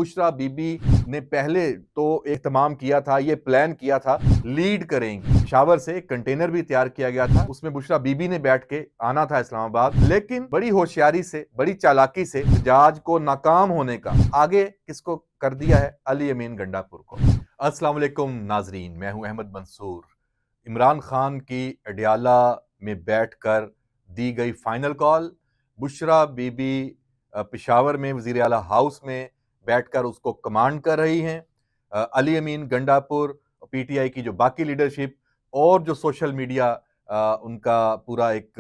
बुशरा बीबी ने पहले तो एहतमाम किया था, ये प्लान किया था, लीड करेंगी। पेशावर से एक कंटेनर भी तैयार किया गया था, उसमें बुशरा बीबी ने बैठ के आना था इस्लामाबाद, लेकिन बड़ी होशियारी से, बड़ी चालाकी से जहाज को नाकाम होने का आगे किसको कर दिया है? अली अमीन गंडापुर को। अस्सलाम वालेकुम नाजरीन, मैं हूं अहमद मंसूर। इमरान खान की अडियाला में बैठकर दी गई फाइनल कॉल, बुशरा बीबी पेशावर में वज़ीर आला हाउस में बैठकर उसको कमांड कर रही हैं। अली अमीन गंडापुर, पीटीआई की जो बाकी लीडरशिप और जो सोशल मीडिया उनका पूरा एक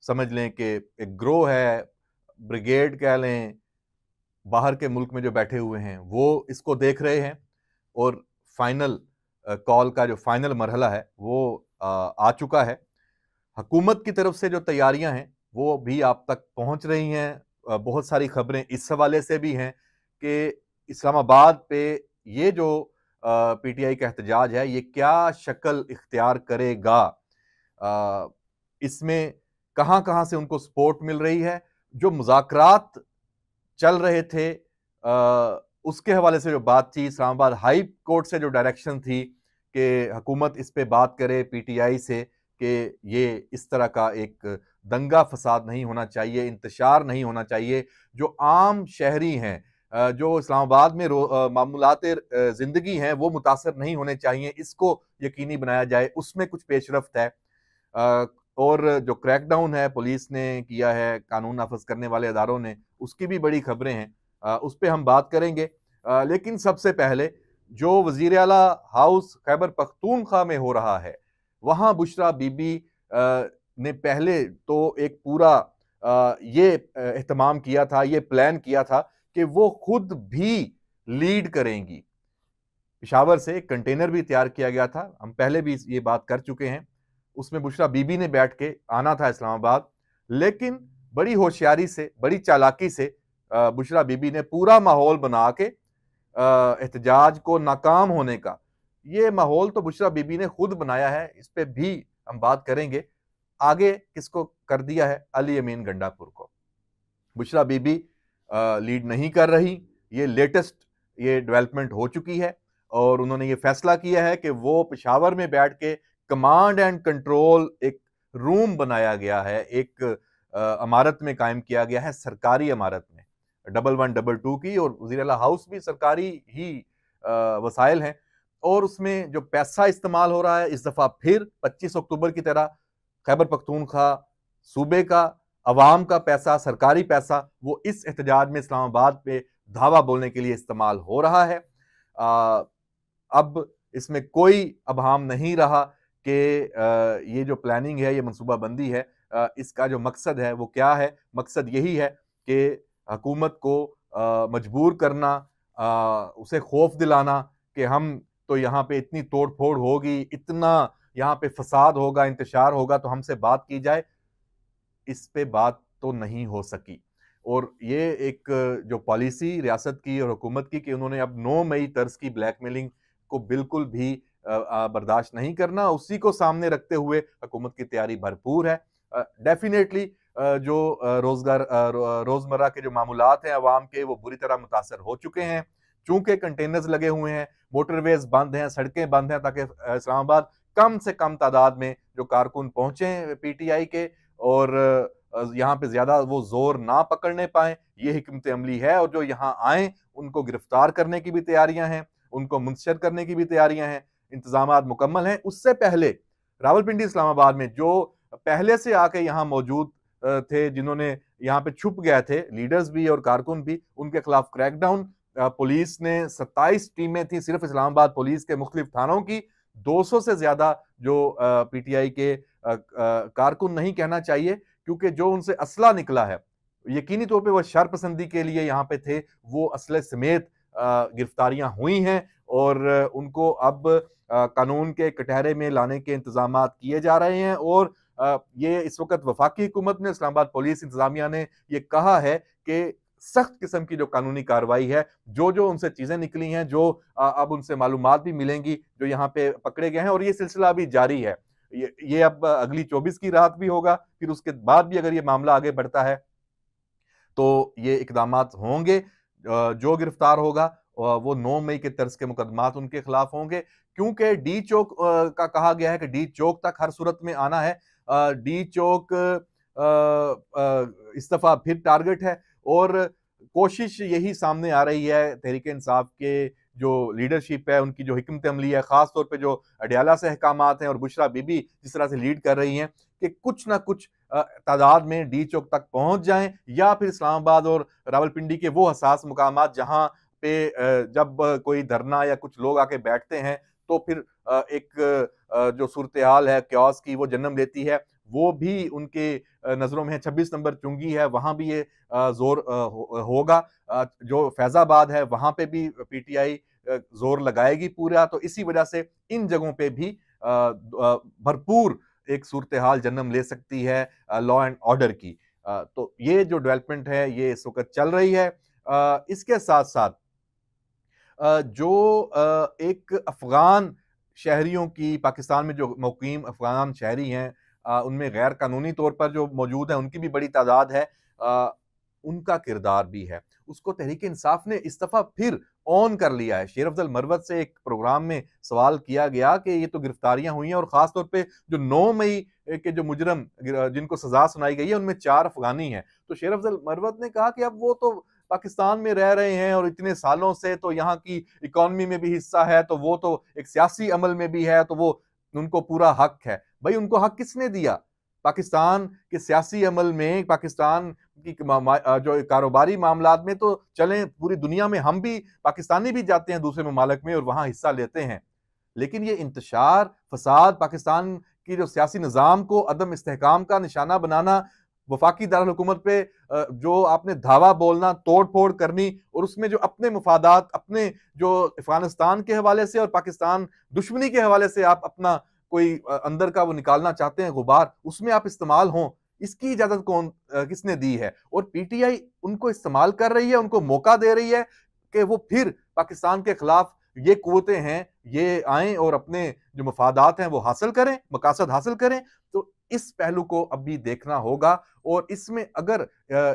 समझ लें कि एक ग्रो है, ब्रिगेड कह लें, बाहर के मुल्क में जो बैठे हुए हैं वो इसको देख रहे हैं। और फाइनल कॉल का जो फाइनल मरहला है वो आ चुका है। हुकूमत की तरफ से जो तैयारियां हैं वो भी आप तक पहुंच रही हैं। बहुत सारी खबरें इस हवाले से भी हैं कि इस्लामाबाद पे ये जो पीटीआई का एहतजाज है ये क्या शक्ल इख्तियार करेगा, इसमें कहां कहां से उनको सपोर्ट मिल रही है। जो मुज़ाकरात चल रहे थे उसके हवाले से जो बात थी, इस्लामाबाद हाई कोर्ट से जो डायरेक्शन थी कि हुकूमत इस पे बात करे पीटीआई से कि ये इस तरह का एक दंगा फसाद नहीं होना चाहिए, इंतशार नहीं होना चाहिए। जो आम शहरी हैं, जो इस्लामाबाद में मामूलात ज़िंदगी हैं वो मुतासर नहीं होने चाहिए, इसको यकीनी बनाया जाए, उसमें कुछ पेशरफ्त है। और जो क्रैकडाउन है पुलिस ने किया है, कानून नाफज करने वाले अदारों ने, उसकी भी बड़ी खबरें हैं, उस पर हम बात करेंगे। लेकिन सबसे पहले जो वज़ीर आला हाउस खैबर पख्तूनख्वा में हो रहा है, वहाँ बुशरा बीबी ने पहले तो एक पूरा ये एहतमाम किया था, ये प्लान किया था कि वो खुद भी लीड करेंगी। पेशावर से एक कंटेनर भी तैयार किया गया था, हम पहले भी ये बात कर चुके हैं। उसमें बुशरा बीबी ने बैठ के आना था इस्लामाबाद, लेकिन बड़ी होशियारी से, बड़ी चालाकी से बुशरा बीबी ने पूरा माहौल बना के एहतजाज को नाकाम होने का, ये माहौल तो बुशरा बीबी ने खुद बनाया है, इस पे भी हम बात करेंगे। आगे किसको कर दिया है? अली अमीन गंडापुर को। बुशरा बीबी लीड नहीं कर रही, ये लेटेस्ट ये डेवलपमेंट हो चुकी है और उन्होंने ये फैसला किया है कि वो पेशावर में बैठ के कमांड एंड कंट्रोल, एक रूम बनाया गया है, एक इमारत में कायम किया गया है, सरकारी इमारत में 1122 की, और वज़ीर आला हाउस भी सरकारी ही वसाइल हैं। और उसमें जो पैसा इस्तेमाल हो रहा है इस दफा फिर 25 अक्टूबर की तरह खैबर पख्तूनख्वा सूबे का, अवाम का पैसा, सरकारी पैसा, वो इस एहतजाज में इस्लामाबाद पे धावा बोलने के लिए इस्तेमाल हो रहा है। अब इसमें कोई अबहाम नहीं रहा कि ये जो प्लानिंग है, ये मनसूबाबंदी है, इसका जो मकसद है वो क्या है। मकसद यही है कि हुकूमत को मजबूर करना, उसे खौफ दिलाना कि हम तो यहाँ पे इतनी तोड़ फोड़ होगी, इतना यहाँ पे फसाद होगा, इंतशार होगा, तो हमसे बात की जाए। इस पे बात तो नहीं हो सकी। और ये एक जो पॉलिसी रियासत की और हुकूमत की कि उन्होंने अब 9 मई तर्ज की ब्लैकमेलिंग को बिल्कुल भी बर्दाश्त नहीं करना, उसी को सामने रखते हुए हुकूमत की तैयारी भरपूर है। डेफिनेटली जो रोजमर्रा के जो मामूलात हैं अवाम के, वो बुरी तरह मुतासर हो चुके हैं। चूंकि कंटेनर्स लगे हुए हैं, मोटरवेज बंद हैं, सड़कें बंद हैं, ताकि इस्लामाबाद कम से कम तादाद में जो कारकुन पहुंचे पीटीआई के और यहाँ पे ज्यादा वो जोर ना पकड़ने पाए, ये हिकमत अमली है। और जो यहाँ आए उनको गिरफ्तार करने की भी तैयारियां हैं, उनको मुंतशर करने की भी तैयारियां हैं, इंतजामात मुकम्मल हैं। उससे पहले रावलपिंडी इस्लामाबाद में जो पहले से आके यहाँ मौजूद थे, जिन्होंने यहाँ पे छुप गए थे, लीडर्स भी और कारकुन भी, उनके खिलाफ क्रैकडाउन पुलिस ने 27 टीमें थी सिर्फ इस्लामाबाद पुलिस के मुख्तलिफ थानों की, 200 से ज्यादा जो पीटीआई के कारकुन नहीं कहना चाहिए, क्योंकि जो उनसे असला निकला है, यकीनी तौर पे वो शरपसंदी के लिए यहाँ पे थे, वो असले समेत गिरफ्तारियां हुई हैं और उनको अब कानून के कटहरे में लाने के इंतजाम किए जा रहे हैं। और ये इस वक्त वफाकी हुकूमत ने, इस्लामाबाद पुलिस इंतजामिया ने ये कहा है कि सख्त किस्म की जो कानूनी कार्रवाई है, जो जो उनसे चीजें निकली हैं, जो अब उनसे मालूमात भी मिलेंगी, जो यहाँ पे पकड़े गए हैं, और ये सिलसिला अभी जारी है। ये अब अगली 24 की रात भी होगा, फिर उसके बाद भी अगर ये मामला आगे बढ़ता है तो ये इकदामात होंगे। जो गिरफ्तार होगा वो 9 मई के तर्ज के मुकदमात उनके खिलाफ होंगे, क्योंकि डी चौक का कहा गया है कि डी चौक तक हर सूरत में आना है। डी चौक इस दफा फिर टारगेट है और कोशिश यही सामने आ रही है तहरीक इंसाफ के जो लीडरशिप है, उनकी जो हिकमत अमली है, खास तौर पे जो अडयाला से अहकामात हैं और बुशरा बीबी जिस तरह से लीड कर रही हैं कि कुछ ना कुछ तादाद में डी चौक तक पहुंच जाएं, या फिर इस्लामाबाद और रावलपिंडी के वो हसास मुकामात जहां पे जब कोई धरना या कुछ लोग आके बैठते हैं तो फिर एक जो सूरत हाल है क्यास की वो जन्म लेती है, वो भी उनके नजरों में है। 26 नंबर चुंगी है, वहां भी ये जोर होगा। जो फैजाबाद है वहां पे भी पीटीआई जोर लगाएगी पूरा। तो इसी वजह से इन जगहों पे भी भरपूर एक सूरत हाल जन्म ले सकती है लॉ एंड ऑर्डर की। तो ये जो डेवलपमेंट है ये इस वक्त चल रही है। इसके साथ साथ जो एक अफगान शहरियों की, पाकिस्तान में जो मुकीम अफगान शहरी हैं उनमें गैर कानूनी तौर पर जो मौजूद हैं उनकी भी बड़ी तादाद है, उनका किरदार भी है। उसको तहरीक इंसाफ ने इस दफा फिर ऑन कर लिया है। शेर अफजल मरवत से एक प्रोग्राम में सवाल किया गया कि ये तो गिरफ्तारियां हुई हैं और खास तौर पे जो 9 मई के जो मुजरम जिनको सजा सुनाई गई है उनमें 4 अफगानी हैं। तो शेर अफजल मरवत ने कहा कि अब वो तो पाकिस्तान में रह रहे हैं और इतने सालों से, तो यहाँ की इकॉनमी में भी हिस्सा है, तो वो तो एक सियासी अमल में भी है, तो वो उनको पूरा हक है। भाई उनको हक किसने दिया? पाकिस्तान के सियासी अमल में, पाकिस्तान की जो कारोबारी मामलात में तो चलें, पूरी दुनिया में हम भी पाकिस्तानी भी जाते हैं दूसरे ममालिक में और वहां हिस्सा लेते हैं, लेकिन ये इंतशार फसाद, पाकिस्तान की जो सियासी निज़ाम को अदम इस्तेहकाम का निशाना बनाना, वफाकी दारुल हुकूमत पे जो आपने धावा बोलना, तोड़ फोड़ करनी और उसमें जो अपने मुफादात, अपने जो अफगानिस्तान के हवाले से और पाकिस्तान दुश्मनी के हवाले से आप अपना कोई अंदर का वो निकालना चाहते हैं गुबार, उसमें आप इस्तेमाल हों, इसकी इजाजत कौन किसने दी है? और पीटीआई उनको इस्तेमाल कर रही है, उनको मौका दे रही है कि वो फिर पाकिस्तान के खिलाफ ये कुव्वतें हैं ये आएं और अपने जो मफादात हैं वो हासिल करें, मकासद हासिल करें। तो इस पहलू को अभी देखना होगा और इसमें अगर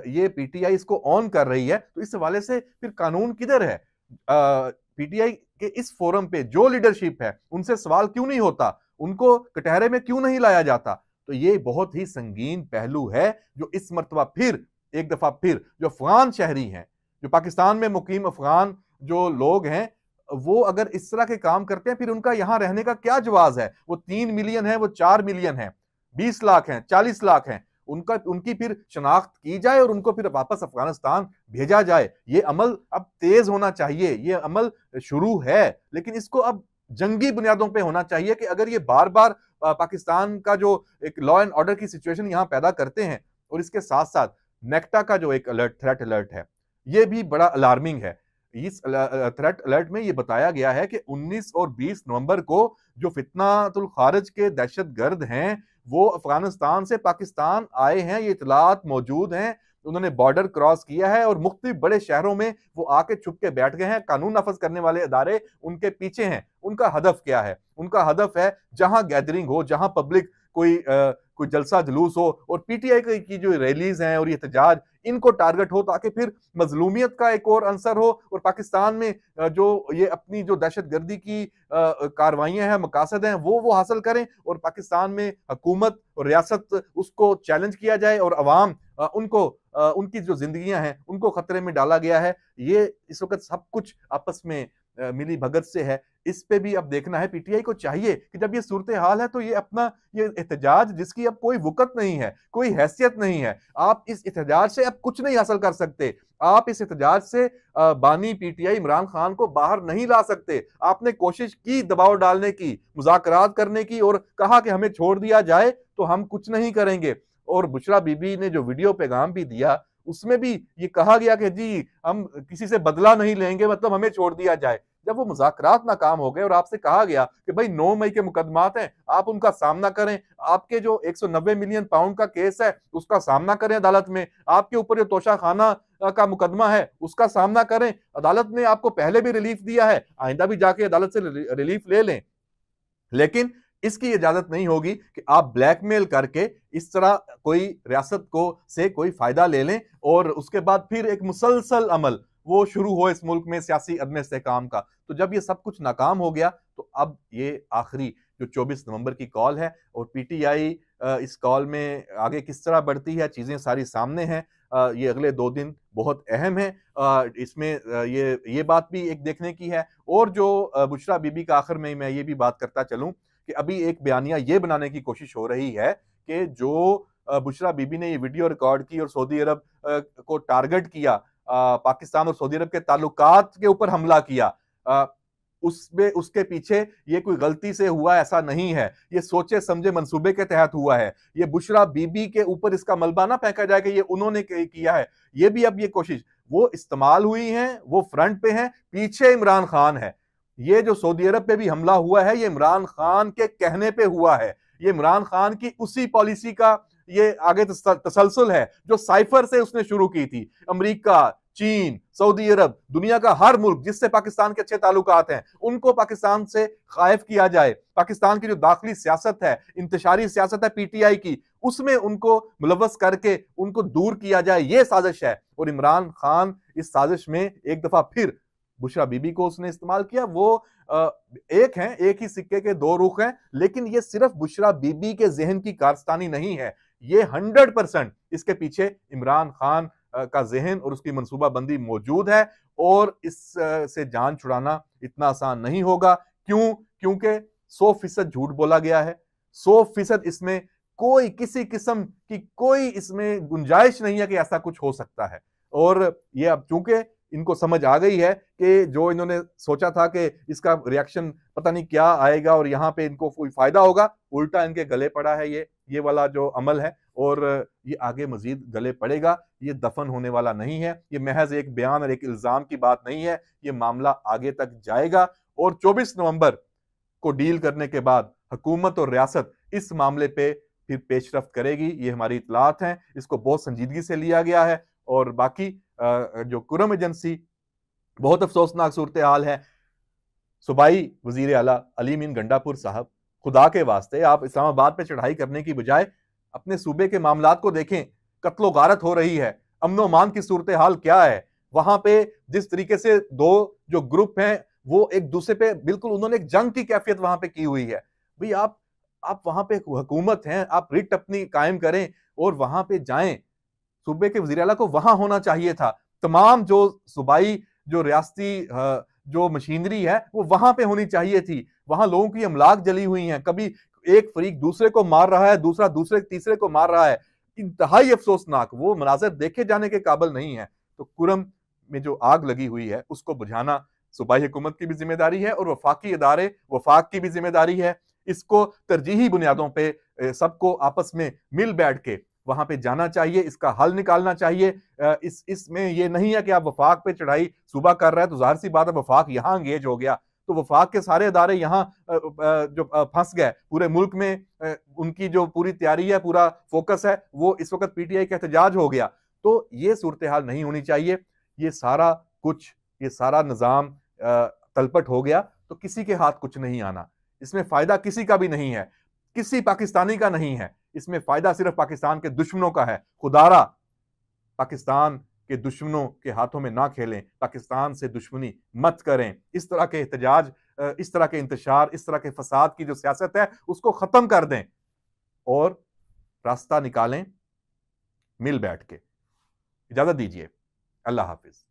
ये पीटीआई इसको ऑन कर रही है तो इस हवाले से फिर कानून किधर है? पीटीआई के इस फोरम पे जो लीडरशिप है उनसे सवाल क्यों नहीं होता? उनको कटहरे में क्यों नहीं लाया जाता? तो ये बहुत ही संगीन पहलू है जो इस मर्तबा फिर एक दफा फिर जो अफगान शहरी हैं, जो पाकिस्तान में मुकीम अफगान जो लोग हैं, वो अगर इस तरह के काम करते हैं फिर उनका यहां रहने का क्या जवाज है? वो 3 मिलियन है, वो 4 मिलियन है, 20 लाख हैं, 40 लाख हैं, उनकी फिर शनाख्त की जाए और उनको फिर वापस अफगानिस्तान भेजा जाए। ये अमल अब तेज होना चाहिए, ये अमल शुरू है, लेकिन इसको अब जंगी बुनियादों पे होना चाहिए कि अगर ये बार बार पाकिस्तान का जो एक लॉ एंड ऑर्डर की सिचुएशन यहां पैदा करते हैं और इसके साथ साथ नेक्टा का जो एक थ्रेट अलर्ट है ये भी बड़ा अलार्मिंग है। इस थ्रेट अलर्ट में ये बताया गया है कि 19 और 20 नवंबर को जो फितनातुल खारिज के दहशतगर्द हैं वो अफगानिस्तान से पाकिस्तान आए हैं, ये इतलात मौजूद हैं, उन्होंने बॉर्डर क्रॉस किया है और मुख्तलिफ बड़े शहरों में वो आके छुप के बैठ गए हैं। कानून नाफज करने वाले अदारे उनके पीछे हैं। उनका हदफ क्या है? उनका हदफ है जहां गैदरिंग हो, जहां पब्लिक कोई जलसा जुलूस हो और पीटीआई की जो रैलीज हैं और ये एहतजाज, इनको टारगेट हो ताकि फिर मजलूमियत का एक और अंसर हो और पाकिस्तान में जो ये अपनी जो दहशतगर्दी की कार्रवाइयां हैं, मकासद हैं, वो हासिल करें और पाकिस्तान में हुकूमत और रियासत उसको चैलेंज किया जाए और अवाम उनको उनकी जो जिंदगियां हैं उनको खतरे में डाला गया है। ये इस वक्त सब कुछ आपस में मिली भगत से है। इस पे भी अब देखना है, पीटीआई को चाहिए कि जब ये सूरत हाल है तो ये अपना ये एहतजाज जिसकी अब कोई वक़्त नहीं है, कोई हैसियत नहीं है, आप इस एहतजाज से अब कुछ नहीं हासिल कर सकते। आप इस एहतजाज से बानी पीटीआई इमरान खान को बाहर नहीं ला सकते। आपने कोशिश की दबाव डालने की, मुज़ाकरात करने की और कहा कि हमें छोड़ दिया जाए तो हम कुछ नहीं करेंगे। और बुशरा बीबी ने जो वीडियो पैगाम भी दिया उसमें भी ये कहा गया कि जी हम किसी से बदला नहीं लेंगे, मतलब हमें छोड़ दिया जाए। जब वो मुज़ाकरात नाकाम हो गए और आपसे कहा गया कि भाई 9 मई के मुकदमात हैं, आप उनका सामना करें, आपके जो 190 मिलियन पाउंड का केस है उसका सामना करें अदालत में, आपके ऊपर जो तोशा खाना का मुकदमा है उसका सामना करें। अदालत ने आपको पहले भी रिलीफ दिया है, आइंदा भी जाके अदालत से रिलीफ ले लें, लेकिन इसकी इजाजत नहीं होगी कि आप ब्लैकमेल करके इस तरह कोई रियासत को से कोई फायदा ले लें और उसके बाद फिर एक मुसलसल अमल वो शुरू हो इस मुल्क में सियासी अदम इस्तेहकाम का। तो जब ये सब कुछ नाकाम हो गया तो अब ये आखिरी जो 24 नवंबर की कॉल है और पीटीआई इस कॉल में आगे किस तरह बढ़ती है, चीज़ें सारी सामने हैं। ये अगले 2 दिन बहुत अहम है। इसमें ये बात भी एक देखने की है। और जो बुशरा बीबी का आखिर में मैं ये भी बात करता चलूं कि अभी एक बयानिया ये बनाने की कोशिश हो रही है कि जो बुशरा बीबी ने ये वीडियो रिकॉर्ड की और सऊदी अरब को टारगेट किया, पाकिस्तान और सऊदी अरब के ताल्लुकात के ऊपर हमला किया, उसमें उसके पीछे ये कोई गलती से हुआ ऐसा नहीं है, ये सोचे समझे मंसूबे के तहत हुआ है। ये बुशरा बीबी के ऊपर इसका मलबा ना फेंका जाए कि ये उन्होंने किया है। ये भी अब ये कोशिश वो इस्तेमाल हुई है, वो फ्रंट पे है, पीछे इमरान खान है। ये जो सऊदी अरब पे भी हमला हुआ है ये इमरान खान के कहने पे हुआ है। ये इमरान खान की उसी पॉलिसी का ये आगे तसलसल है जो साइफर से उसने शुरू की थी। अमेरिका, चीन, सऊदी अरब, दुनिया का हर मुल्क जिससे पाकिस्तान के अच्छे ताल्लुकात हैं, उनको पाकिस्तान से खाइफ किया जाए। पाकिस्तान की जो दाखिली सियासत है, इंतशारी सियासत है पीटीआई की, उसमें उनको मुलव्वस करके उनको दूर किया जाए, ये साजिश है। और इमरान खान इस साजिश में एक दफा फिर बुशरा बीबी को उसने इस्तेमाल किया। वो एक है, एक ही सिक्के के दो रुख हैं, लेकिन ये सिर्फ बुशरा बीबी के जहन की कारस्तानी नहीं है, ये 100% इसके पीछे इमरान खान का जहन और उसकी मंसूबाबंदी मौजूद है। और इस से जान छुड़ाना इतना आसान नहीं होगा। क्यों? क्योंकि 100% झूठ बोला गया है, 100% इसमें कोई किसी किस्म की कोई इसमें गुंजाइश नहीं है कि ऐसा कुछ हो सकता है। और ये अब चूंकि इनको समझ आ गई है कि जो इन्होंने सोचा था कि इसका रिएक्शन पता नहीं क्या आएगा और यहाँ पे इनको कोई फायदा होगा, उल्टा इनके गले पड़ा है ये वाला जो अमल है। और ये आगे मजीद गले पड़ेगा, ये दफन होने वाला नहीं है, ये महज एक बयान और एक इल्जाम की बात नहीं है, ये मामला आगे तक जाएगा। और 24 नवंबर को डील करने के बाद हुकूमत और रियासत इस मामले पे फिर पेशरफ्त करेगी, ये हमारी इतलात हैं, इसको बहुत संजीदगी से लिया गया है। और बाकी जो कुरम एजेंसी, बहुत अफसोसनाक सूरत हाल है। सूबाई वजीर आला अली अमीन गंडापुर साहब, खुदा के वास्ते आप इस्लामाबाद पे चढ़ाई करने की बजाय अपने सूबे के मामलात को देखें। कत्लो गारत हो रही है, अमन अमान की सूरत हाल क्या है वहां पे। जिस तरीके से दो जो ग्रुप हैं वो एक दूसरे पे बिल्कुल उन्होंने एक जंग की कैफियत वहां पे की हुई है। भाई आप वहां पे हुकूमत हैं, आप रिट अपनी कायम करें और वहां पे जाएं। सूबे के वज़ीर आला को वहां होना चाहिए था। तमाम जो सूबाई जो रियासती जो मशीनरी है वो वहां पे होनी चाहिए थी। वहां लोगों की अमलाक जली हुई हैं, कभी एक फरीक दूसरे को मार रहा है, दूसरा दूसरे तीसरे को मार रहा है। इंतहाई अफसोसनाक, वो मनाज़िर देखे जाने के काबिल नहीं है। तो कुरम में जो आग लगी हुई है उसको बुझाना सूबाई हुकूमत की भी जिम्मेदारी है और वफाकी इदारे वफाक की भी जिम्मेदारी है। इसको तरजीही बुनियादों पर सबको आपस में मिल बैठ के वहां पे जाना चाहिए, इसका हल निकालना चाहिए। इसमें ये नहीं है कि आप वफाक पे चढ़ाई सूबा कर रहा है तो जाहिर सी बात है वफाक यहाँ एंगेज हो गया तो वफाक के सारे अदारे यहाँ जो फंस गए। पूरे मुल्क में उनकी जो पूरी तैयारी है, पूरा फोकस है, वो इस वक्त पीटीआई का एहतजाज हो गया। तो ये सूरत हाल नहीं होनी चाहिए। ये सारा निज़ाम तलपट हो गया तो किसी के हाथ कुछ नहीं आना। इसमें फायदा किसी का भी नहीं है, किसी पाकिस्तानी का नहीं है। इसमें फायदा सिर्फ पाकिस्तान के दुश्मनों का है। खुदारा पाकिस्तान के दुश्मनों के हाथों में ना खेलें, पाकिस्तान से दुश्मनी मत करें। इस तरह के एहतजाज, इस तरह के इंतशार, इस तरह के फसाद की जो सियासत है उसको खत्म कर दें और रास्ता निकालें मिल बैठ के। इजाजत दीजिए, अल्लाह हाफिज।